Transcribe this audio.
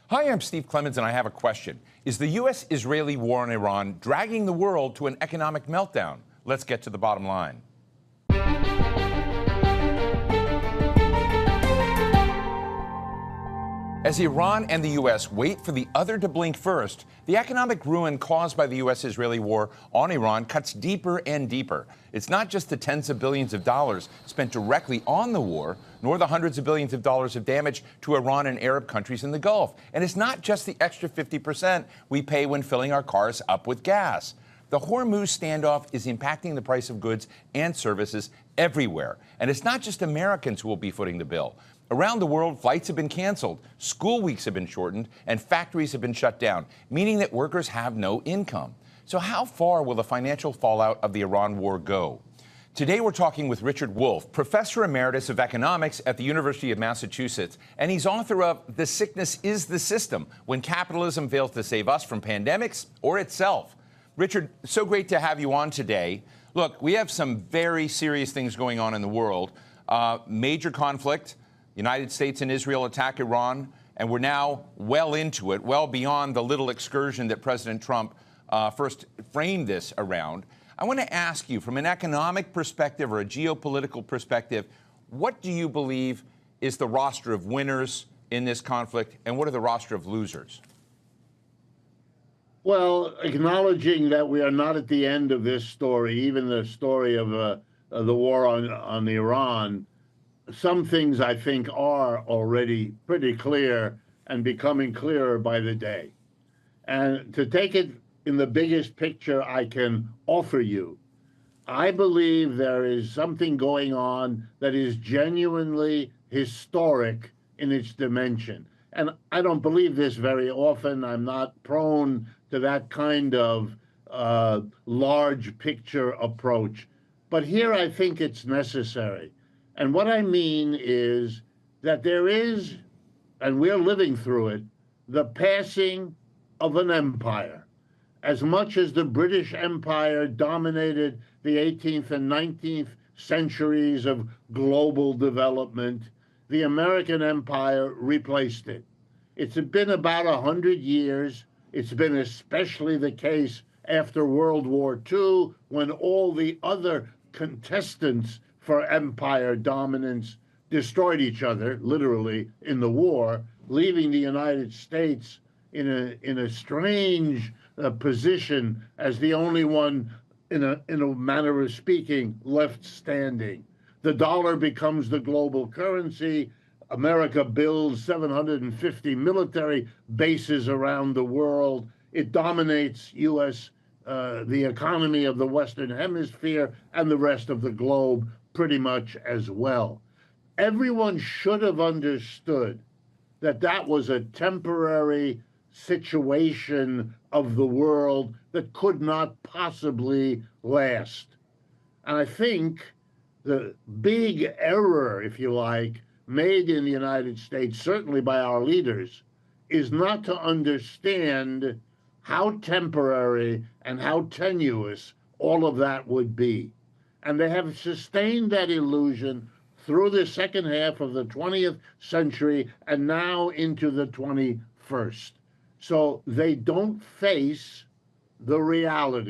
Hi, I'm Steve Clemens, and I have a question. Is the U.S.-Israeli war on Iran dragging the world to an economic meltdown? Let's get to the bottom line. As Iran and the U.S. wait for the other to blink first, the economic ruin caused by the U.S.-Israeli war on Iran cuts deeper and deeper. It's not just the tens of billions of dollars spent directly on the war, nor the hundreds of billions of dollars of damage to Iran and Arab countries in the Gulf. And it's not just the extra 50% we pay when filling our cars up with gas. The Hormuz standoff is impacting the price of goods and services everywhere. And it's not just Americans who will be footing the bill. Around the world, flights have been canceled, school weeks have been shortened, and factories have been shut down, meaning that workers have no income. So how far will the financial fallout of the Iran war go? Today, we're talking with Richard Wolff, Professor Emeritus of Economics at the University of Massachusetts, and he's author of The Sickness is the System, When Capitalism Fails to Save Us from Pandemics or Itself. Richard, so great to have you on today. Look, we have some very serious things going on in the world. Major conflict. United States and Israel attack Iran, and we're now well into it, well beyond the little excursion that President Trump first framed this around. I want to ask you, from an economic perspective or a geopolitical perspective, what do you believe is the roster of winners in this conflict, and what are the roster of losers? Well, acknowledging that we are not at the end of this story, even the story of the war on Iran, some things I think are already pretty clear and becoming clearer by the day. And to take it in the biggest picture I can offer you, I believe there is something going on that is genuinely historic in its dimension. And I don't believe this very often. I'm not prone to that kind of large picture approach. But here I think it's necessary. And what I mean is that there is, and we're living through it, the passing of an empire. As much as the British Empire dominated the 18th and 19th centuries of global development, the American empire replaced it. It's been about 100 years. It's been especially the case after World War II, when all the other contestants for empire dominance destroyed each other, literally, in the war, leaving the United States in a strange position as the only one, in a manner of speaking, left standing. The dollar becomes the global currency. America builds 750 military bases around the world. It dominates the economy of the Western Hemisphere and the rest of the globe pretty much as well. Everyone should have understood that that was a temporary situation of the world that could not possibly last. And I think the big error, if you like, made in the United States, certainly by our leaders, is not to understand how temporary and how tenuous all of that would be. And they have sustained that illusion through the second half of the 20th century and now into the 21st. So they don't face the reality.